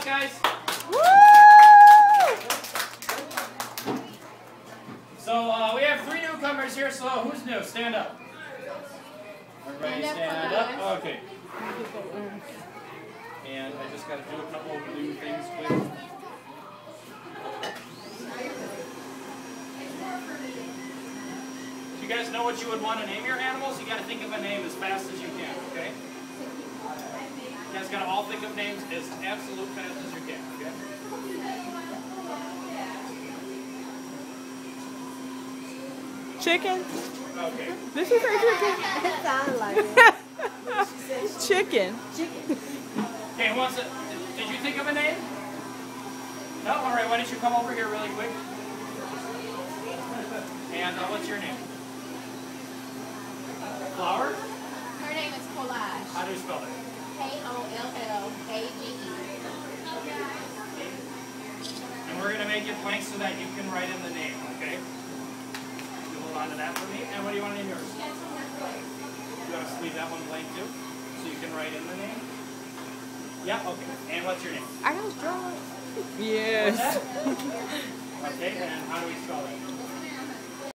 applause, guys. Woo! So we have 3 newcomers here, so who's new? Stand up. Everybody stand up. Okay. And I just got to do a couple of new things quick. You guys know what you would want to name your animals? You got to think of a name as fast as you can, okay? You guys got to all think of names as absolute fast as you can, okay? Chicken. Okay. Did she say chicken? It sounded like it. Chicken. Okay, who wants to, did you think of a name? No? All right, why don't you come over here really quick? And what's your name? Flower? Her name is Collage. How do you spell it? K-O-L-L-A-G-E. And we're going to make it blank so that you can write in the name, okay? You hold on to that for me. And what do you want to name yours? You want to leave that one blank too? So you can write in the name? Yeah, okay. And what's your name? Are those drugs? Yes. Okay, and how do we spell it?